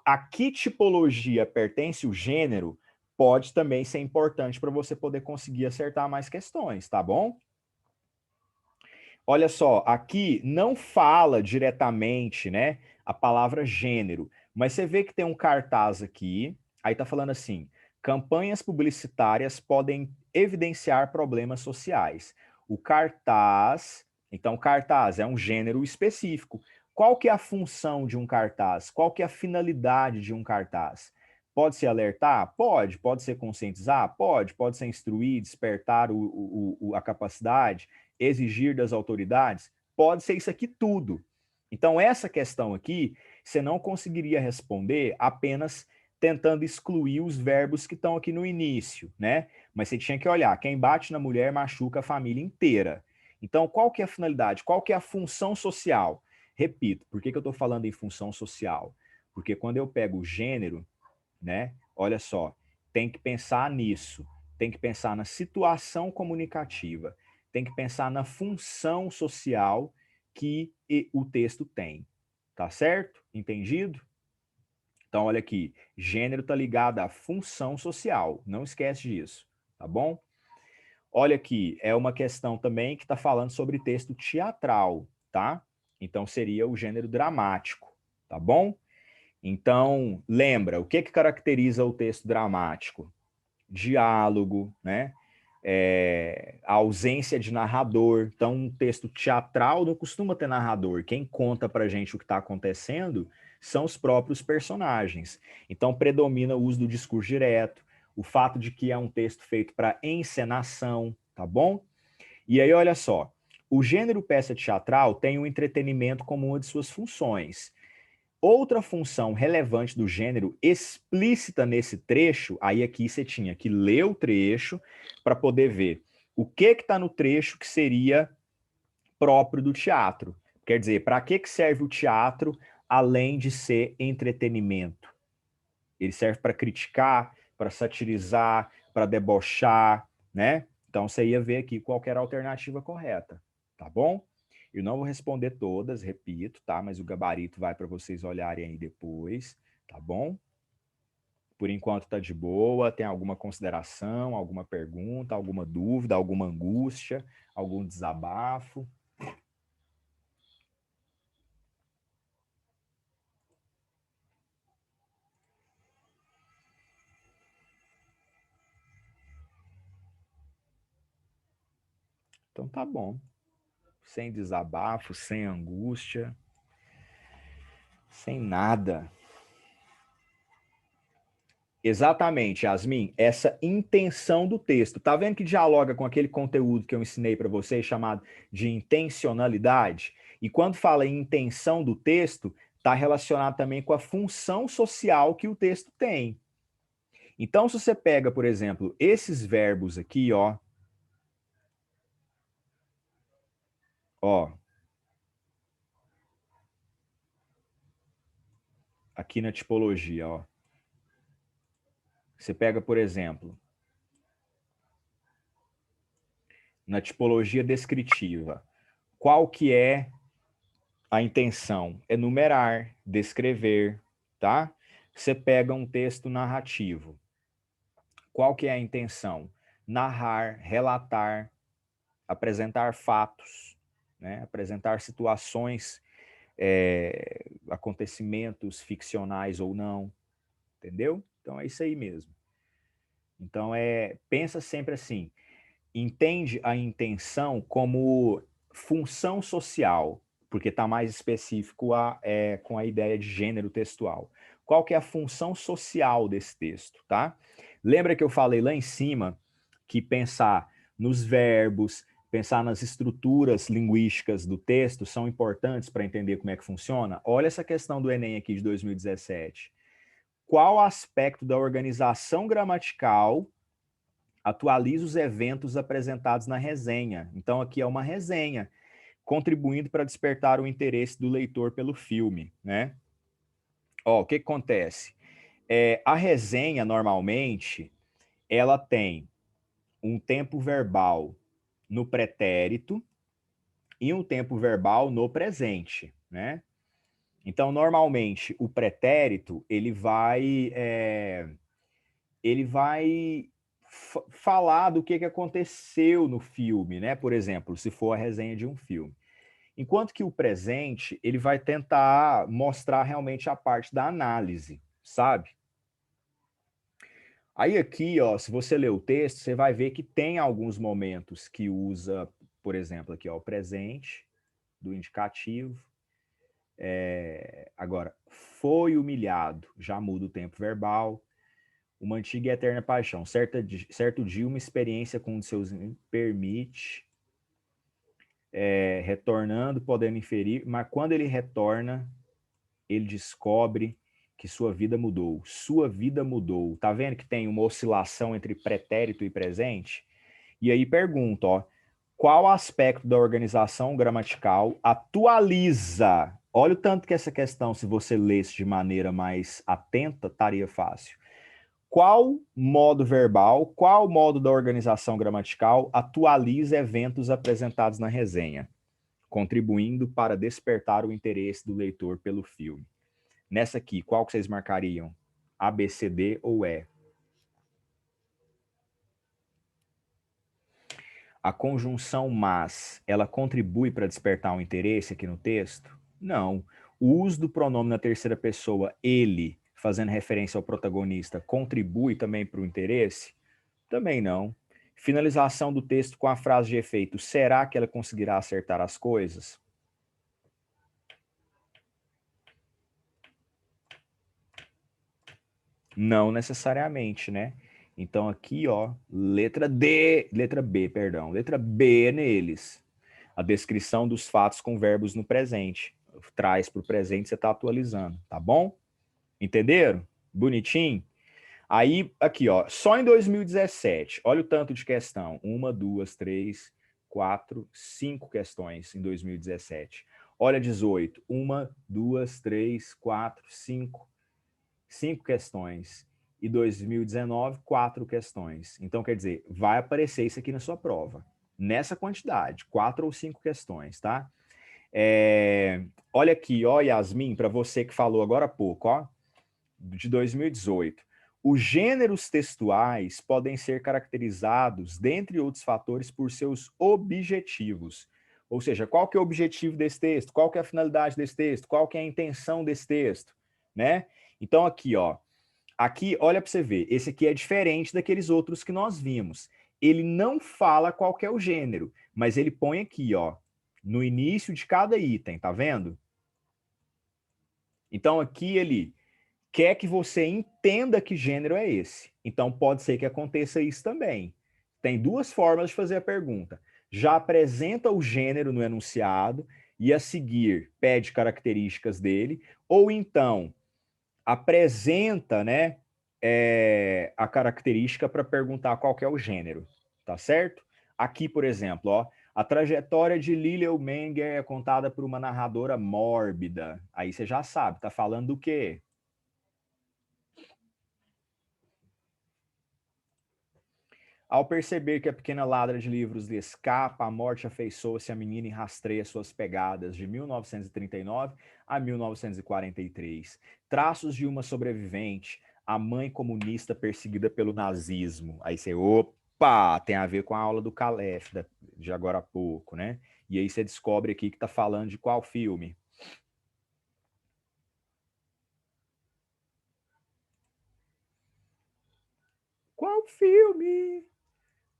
Speaker 1: a que tipologia pertence o gênero, pode também ser importante para você poder conseguir acertar mais questões, tá bom? Olha só, aqui não fala diretamente, né, a palavra gênero, mas você vê que tem um cartaz aqui, aí tá falando assim: campanhas publicitárias podem evidenciar problemas sociais. O cartaz, então cartaz é um gênero específico. Qual que é a função de um cartaz? Qual que é a finalidade de um cartaz? Pode ser alertar? Pode. Pode ser conscientizar? Pode. Pode ser instruir, despertar a capacidade, exigir das autoridades? Pode ser isso aqui tudo. Então, essa questão aqui, você não conseguiria responder apenas tentando excluir os verbos que estão aqui no início, né? Mas você tinha que olhar, quem bate na mulher machuca a família inteira. Então, qual que é a finalidade? Qual que é a função social? Repito, por que eu estou falando em função social? Porque quando eu pego o gênero, né? Olha só, tem que pensar nisso, tem que pensar na situação comunicativa, tem que pensar na função social que o texto tem. Tá certo? Entendido? Então, olha aqui, gênero está ligado à função social, não esquece disso, tá bom? Olha aqui, é uma questão também que está falando sobre texto teatral, tá? Então, seria o gênero dramático, tá bom? Então, lembra, o que caracteriza o texto dramático? Diálogo, né? A ausência de narrador. Então, um texto teatral não costuma ter narrador. Quem conta pra gente o que está acontecendo são os próprios personagens. Então, predomina o uso do discurso direto, o fato de que é um texto feito para encenação, tá bom? E aí, olha só, o gênero peça teatral tem o entretenimento como uma de suas funções. Outra função relevante do gênero explícita nesse trecho, aí aqui você tinha que ler o trecho para poder ver o que está no trecho que seria próprio do teatro. Quer dizer, para que serve o teatro além de ser entretenimento? Ele serve para criticar, para satirizar, para debochar, né? Então você ia ver aqui qual era a alternativa correta, tá bom? Eu não vou responder todas, repito, tá? Mas o gabarito vai para vocês olharem aí depois, tá bom? Por enquanto tá de boa. Tem alguma consideração, alguma pergunta, alguma dúvida, alguma angústia, algum desabafo? Então tá bom. Sem desabafo, sem angústia, sem nada. Exatamente, Yasmin, essa intenção do texto. Tá vendo que dialoga com aquele conteúdo que eu ensinei para vocês, chamado de intencionalidade? E quando fala em intenção do texto, está relacionado também com a função social que o texto tem. Então, se você pega, por exemplo, esses verbos aqui, ó, aqui na tipologia, ó. Você pega, por exemplo, na tipologia descritiva, qual que é a intenção? Enumerar, descrever, tá? Você pega um texto narrativo. Qual que é a intenção? Narrar, relatar, apresentar fatos, né? Apresentar situações, acontecimentos ficcionais ou não, entendeu? Então é isso aí mesmo. Então pensa sempre assim, entende a intenção como função social, porque está mais específico com a ideia de gênero textual. Qual que é a função social desse texto, tá? Lembra que eu falei lá em cima que pensar nos verbos, pensar nas estruturas linguísticas do texto são importantes para entender como é que funciona? Olha essa questão do Enem aqui de 2017. Qual aspecto da organização gramatical atualiza os eventos apresentados na resenha? Então, aqui é uma resenha, contribuindo para despertar o interesse do leitor pelo filme, né? Ó, o que acontece? A resenha, normalmente, ela tem um tempo verbal no pretérito e um tempo verbal no presente, né? Então, normalmente, o pretérito, ele vai falar do que aconteceu no filme, né? Por exemplo, se for a resenha de um filme. Enquanto que o presente, ele vai tentar mostrar realmente a parte da análise, sabe? Aí aqui, ó, se você ler o texto, você vai ver que tem alguns momentos que usa, por exemplo, aqui, ó, o presente do indicativo. Agora, foi humilhado, já muda o tempo verbal. Uma antiga e eterna paixão. Certo dia, uma experiência com um de seus permite, retornando, podendo inferir, mas quando ele retorna, ele descobre que sua vida mudou. Sua vida mudou. Tá vendo que tem uma oscilação entre pretérito e presente? E aí pergunta, ó, qual aspecto da organização gramatical atualiza? Olha o tanto que essa questão, se você lesse de maneira mais atenta, estaria fácil. Qual modo verbal, qual modo da organização gramatical atualiza eventos apresentados na resenha, contribuindo para despertar o interesse do leitor pelo filme? Nessa aqui, qual que vocês marcariam? A, B, C, D ou E? A conjunção mas, ela contribui para despertar um interesse aqui no texto? Não. O uso do pronome na terceira pessoa, ele, fazendo referência ao protagonista, contribui também para o interesse? Também não. Finalização do texto com a frase de efeito, será que ela conseguirá acertar as coisas? Não necessariamente, né? Então aqui, ó, letra B, perdão, letra B neles. A descrição dos fatos com verbos no presente. Traz para o presente, você está atualizando, tá bom? Entenderam? Bonitinho? Aí, aqui, ó, só em 2017, olha o tanto de questão. 1, 2, 3, 4, 5 questões em 2017. Olha 18. 1, 2, 3, 4, 5. 5 questões. E 2019, 4 questões. Então, quer dizer, vai aparecer isso aqui na sua prova. Nessa quantidade, 4 ou 5 questões, tá? Olha aqui, ó, Yasmin, para você que falou agora há pouco, ó, de 2018. Os gêneros textuais podem ser caracterizados, dentre outros fatores, por seus objetivos. Ou seja, qual que é o objetivo desse texto? Qual que é a finalidade desse texto? Qual que é a intenção desse texto? Né? Então aqui, ó, aqui, olha para você ver, esse aqui é diferente daqueles outros que nós vimos. Ele não fala qual que é o gênero, mas ele põe aqui, ó, no início de cada item, tá vendo? Então aqui ele quer que você entenda que gênero é esse. Então pode ser que aconteça isso também. Tem duas formas de fazer a pergunta. Já apresenta o gênero no enunciado e a seguir pede características dele, ou então apresenta, né, a característica para perguntar qual que é o gênero, tá certo? Aqui, por exemplo, ó, a trajetória de Lilian Menger é contada por uma narradora mórbida. Aí você já sabe, tá falando do quê? Ao perceber que a pequena ladra de livros lhe escapa, a morte afeiçoa-se à menina e rastreia suas pegadas de 1939 a 1943. Traços de uma sobrevivente, a mãe comunista perseguida pelo nazismo. Aí você, opa, tem a ver com a aula do Calef, de agora há pouco, né? E aí você descobre aqui que tá falando de qual filme? Qual filme?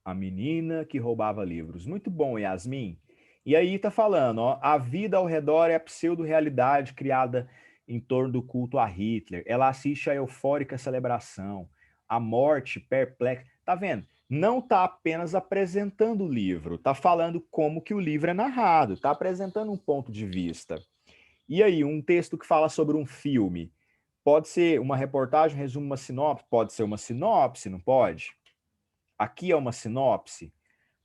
Speaker 1: A menina que roubava livros. Muito bom, Yasmin. E aí tá falando, ó, a vida ao redor é a pseudo-realidade criada em torno do culto a Hitler. Ela assiste a eufórica celebração. A morte perplexa. Tá vendo? Não tá apenas apresentando o livro, tá falando como que o livro é narrado, tá apresentando um ponto de vista. E aí, um texto que fala sobre um filme. Pode ser uma reportagem, resumo, uma sinopse? Pode ser uma sinopse, não pode? Aqui é uma sinopse?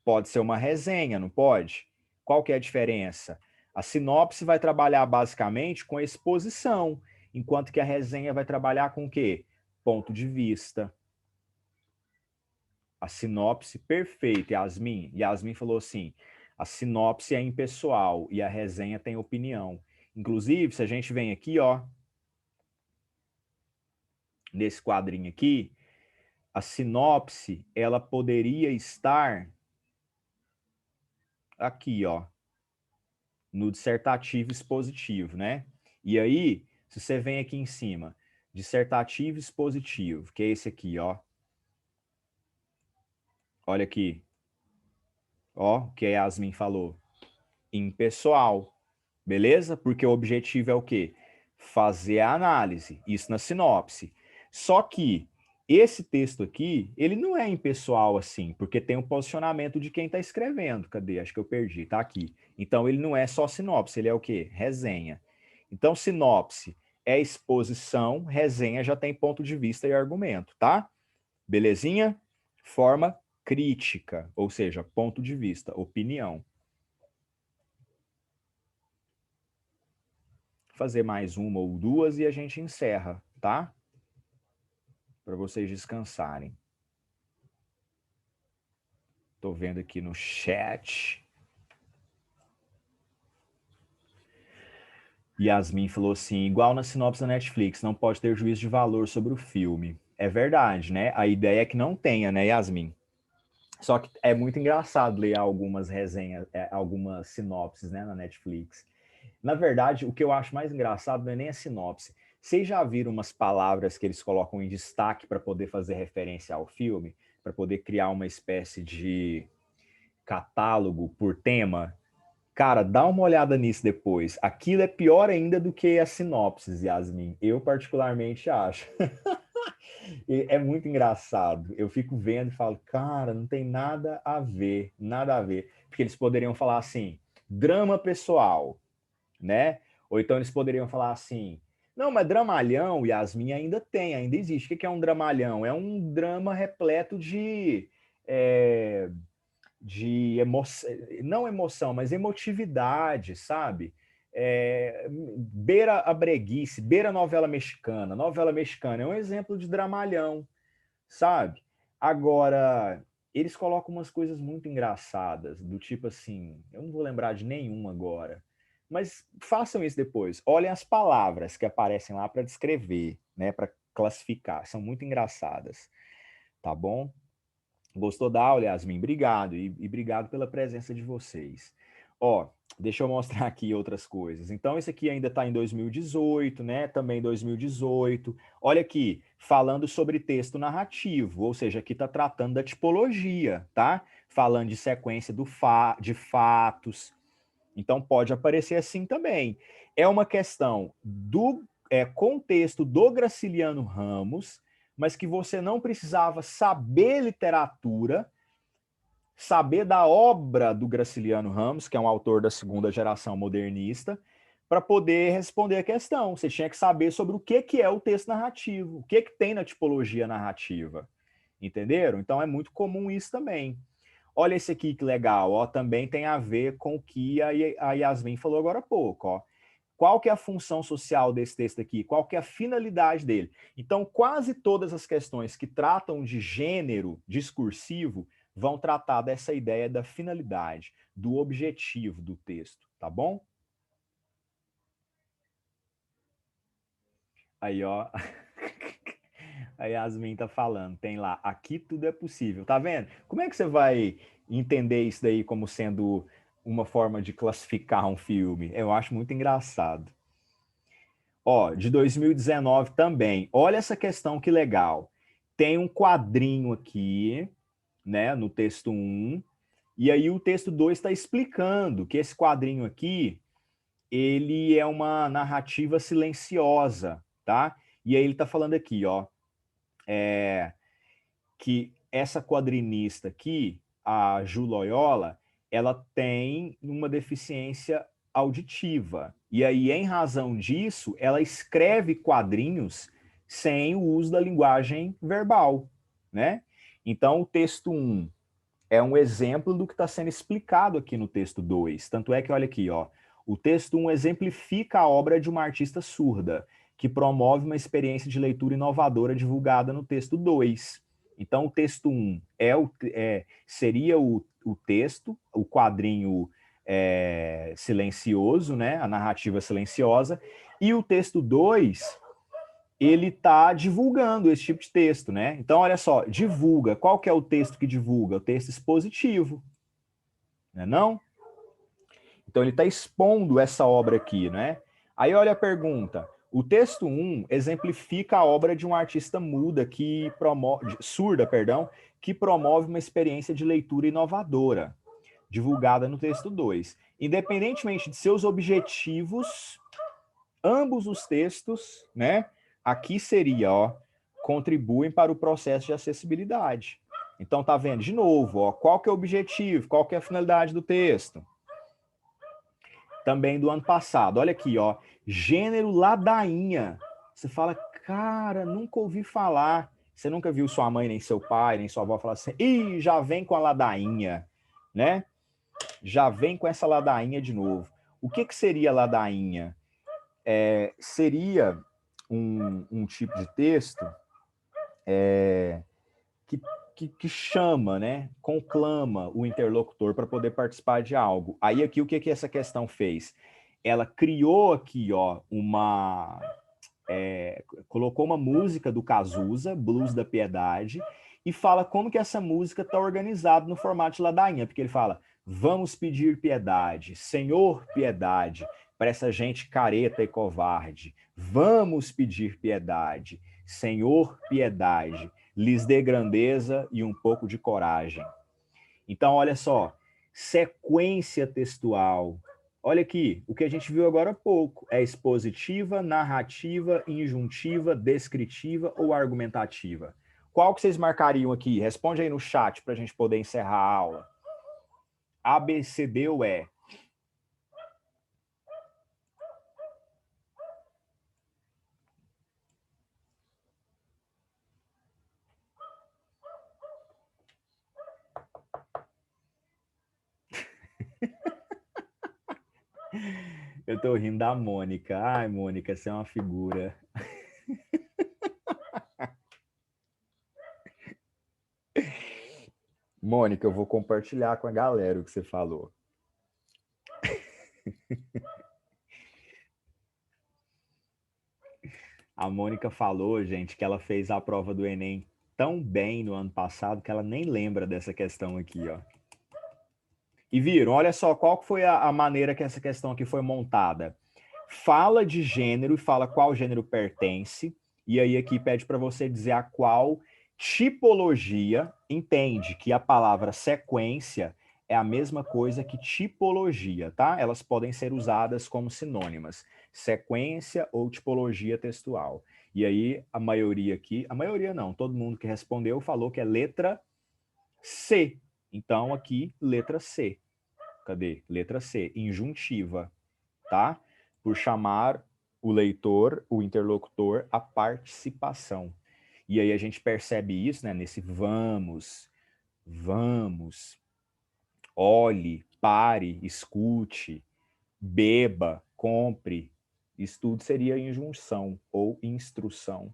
Speaker 1: Pode ser uma resenha, não pode? Qual que é a diferença? A sinopse vai trabalhar basicamente com a exposição, enquanto que a resenha vai trabalhar com o quê? Ponto de vista. A sinopse, perfeito, Yasmin. Yasmin falou assim, a sinopse é impessoal e a resenha tem opinião. Inclusive, se a gente vem aqui, ó, nesse quadrinho aqui, a sinopse, ela poderia estar aqui, ó, no dissertativo expositivo, né? E aí, se você vem aqui em cima, dissertativo expositivo, que é esse aqui, ó. Olha aqui. Ó, o que a Yasmin falou. Impessoal. Beleza? Porque o objetivo é o quê? Fazer a análise. Isso na sinopse. Só que esse texto aqui, ele não é impessoal assim, porque tem um posicionamento de quem está escrevendo. Cadê? Acho que eu perdi. Tá aqui. Então, ele não é só sinopse, ele é o quê? Resenha. Então, sinopse é exposição, resenha já tem ponto de vista e argumento, tá? Belezinha? Forma crítica, ou seja, ponto de vista, opinião. Fazer mais uma ou duas e a gente encerra, tá? Para vocês descansarem. Tô vendo aqui no chat. Yasmin falou assim, igual na sinopse da Netflix, não pode ter juízo de valor sobre o filme. É verdade, né? A ideia é que não tenha, né, Yasmin? Só que é muito engraçado ler algumas resenhas, algumas sinopses, né, na Netflix. Na verdade, o que eu acho mais engraçado não é nem a sinopse. Vocês já viram umas palavras que eles colocam em destaque para poder fazer referência ao filme? Para poder criar uma espécie de catálogo por tema? Cara, dá uma olhada nisso depois. Aquilo é pior ainda do que a sinopse, Yasmin. Eu particularmente acho. É muito engraçado. Eu fico vendo e falo, cara, não tem nada a ver, nada a ver. Porque eles poderiam falar assim, drama pessoal, né? Ou então eles poderiam falar assim, não, mas dramalhão, Yasmin, ainda tem, ainda existe. O que é um dramalhão? É um drama repleto de emoção, não emoção, mas emotividade, sabe? Beira a breguice, beira a novela mexicana. Novela mexicana é um exemplo de dramalhão, sabe? Agora, eles colocam umas coisas muito engraçadas, do tipo assim, eu não vou lembrar de nenhum agora, mas façam isso depois. Olhem as palavras que aparecem lá para descrever, né, para classificar, são muito engraçadas, tá bom? Gostou da aula, Yasmin? Obrigado, e obrigado pela presença de vocês. Ó, deixa eu mostrar aqui outras coisas. Então, esse aqui ainda está em 2018, né? Também 2018. Olha aqui, falando sobre texto narrativo, ou seja, aqui está tratando da tipologia, tá? Falando de sequência de fatos. Então, pode aparecer assim também. É uma questão do contexto do Graciliano Ramos, mas que você não precisava saber literatura, saber da obra do Graciliano Ramos, que é um autor da segunda geração modernista, para poder responder a questão. Você tinha que saber sobre o que é o texto narrativo, o que tem na tipologia narrativa. Entenderam? Então é muito comum isso também. Olha esse aqui que legal, ó, também tem a ver com o que a Yasmin falou agora há pouco, ó. Qual que é a função social desse texto aqui? Qual que é a finalidade dele? Então, quase todas as questões que tratam de gênero discursivo vão tratar dessa ideia da finalidade, do objetivo do texto, tá bom? Aí, ó, a Yasmin tá falando, tem lá, aqui tudo é possível, tá vendo? Como é que você vai entender isso daí como sendo uma forma de classificar um filme? Eu acho muito engraçado. Ó, de 2019 também. Olha essa questão que legal. Tem um quadrinho aqui, né, no texto 1, e aí o texto 2 está explicando que esse quadrinho aqui, ele é uma narrativa silenciosa, tá? E aí ele está falando aqui, ó, que essa quadrinista aqui, a Ju Loyola, ela tem uma deficiência auditiva. E aí, em razão disso, ela escreve quadrinhos sem o uso da linguagem verbal, né? Então, o texto 1 é um exemplo do que está sendo explicado aqui no texto 2. Tanto é que, olha aqui, ó, o texto 1 exemplifica a obra de uma artista surda, que promove uma experiência de leitura inovadora divulgada no texto 2. Então, o texto 1 seria o texto, o quadrinho silencioso, né? A narrativa silenciosa, e o texto 2, ele está divulgando esse tipo de texto, né? Então, olha só, divulga. Qual que é o texto que divulga? O texto expositivo, não é não? Então, ele está expondo essa obra aqui, né? Aí, olha a pergunta. O texto 1 exemplifica a obra de um artista surda, que promove uma experiência de leitura inovadora, divulgada no texto 2. Independentemente de seus objetivos, ambos os textos, né, aqui seria, ó, contribuem para o processo de acessibilidade. Então, tá vendo? De novo, ó, qual que é o objetivo, qual que é a finalidade do texto? Também do ano passado. Olha aqui, ó, gênero ladainha. Você fala, cara, nunca ouvi falar. Você nunca viu sua mãe, nem seu pai, nem sua avó falar assim, ih, já vem com a ladainha, né? Já vem com essa ladainha de novo. O que seria ladainha? Seria um tipo de texto que chama, né, conclama o interlocutor para poder participar de algo. Aí aqui o que essa questão fez? Ela criou aqui, ó, colocou uma música do Cazuza, Blues da Piedade, e fala como que essa música está organizada no formato de ladainha, porque ele fala, vamos pedir piedade, Senhor, piedade, para essa gente careta e covarde. Vamos pedir piedade, Senhor, piedade, lhes dê grandeza e um pouco de coragem. Então, olha só, sequência textual. Olha aqui, o que a gente viu agora há pouco é expositiva, narrativa, injuntiva, descritiva ou argumentativa. Qual que vocês marcariam aqui? Responde aí no chat para a gente poder encerrar a aula. A, B, C, D ou E? Eu tô rindo da Mônica. Ai, Mônica, você é uma figura. Mônica, eu vou compartilhar com a galera o que você falou. A Mônica falou, gente, que ela fez a prova do Enem tão bem no ano passado que ela nem lembra dessa questão aqui, ó. E viram, olha só, qual foi a maneira que essa questão aqui foi montada. Fala de gênero e fala qual gênero pertence, e aí aqui pede para você dizer a qual tipologia. Entende que a palavra sequência é a mesma coisa que tipologia, tá? Elas podem ser usadas como sinônimas, sequência ou tipologia textual. E aí a maioria aqui, a maioria não, todo mundo que respondeu falou que é letra C. Então aqui, letra C. Cadê? Letra C, injuntiva, tá? Por chamar o leitor, o interlocutor, à participação. E aí a gente percebe isso, né, nesse vamos, vamos, olhe, pare, escute, beba, compre. Isso tudo seria injunção ou instrução.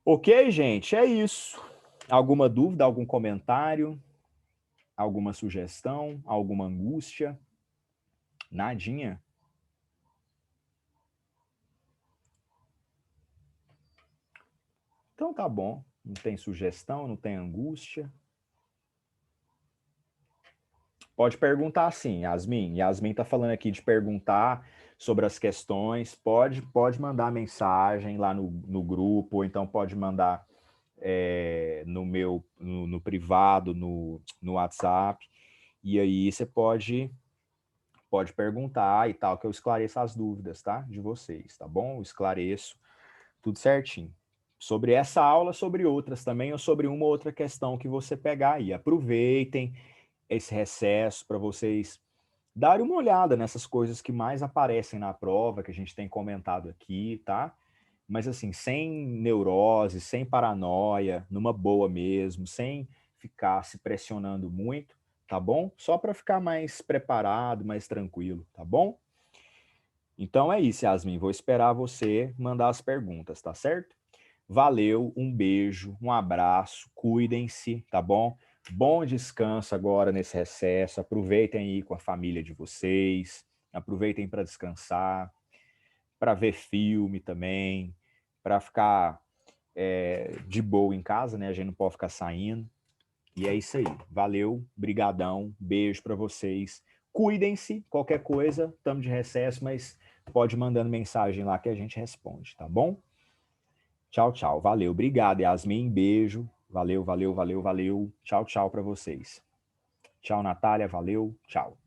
Speaker 1: Ok, gente? É isso. Alguma dúvida, algum comentário? Alguma sugestão? Alguma angústia? Nadinha? Então tá bom. Não tem sugestão, não tem angústia. Pode perguntar sim, Yasmin. Yasmin tá falando aqui de perguntar sobre as questões. Pode mandar mensagem lá no grupo, ou então pode mandar no privado, no WhatsApp. E aí você pode perguntar e tal, que eu esclareço as dúvidas, tá? De vocês, tá bom? Eu esclareço tudo certinho. Sobre essa aula, sobre outras também, ou sobre uma ou outra questão que você pegar aí. Aproveitem esse recesso para vocês darem uma olhada nessas coisas que mais aparecem na prova, que a gente tem comentado aqui, tá? Mas assim, sem neurose, sem paranoia, numa boa mesmo, sem ficar se pressionando muito, tá bom? Só para ficar mais preparado, mais tranquilo, tá bom? Então é isso, Yasmin. Vou esperar você mandar as perguntas, tá certo? Valeu, um beijo, um abraço, cuidem-se, tá bom? Bom descanso agora nesse recesso, aproveitem aí com a família de vocês, aproveitem para descansar, para ver filme também, para ficar de boa em casa, né? A gente não pode ficar saindo. E é isso aí. Valeu, brigadão, beijo para vocês. Cuidem-se, qualquer coisa, estamos de recesso, mas pode ir mandando mensagem lá que a gente responde, tá bom? Tchau, tchau. Valeu, obrigado, Yasmin, beijo. Valeu, valeu, valeu, valeu. Tchau, tchau para vocês. Tchau, Natália, valeu, tchau.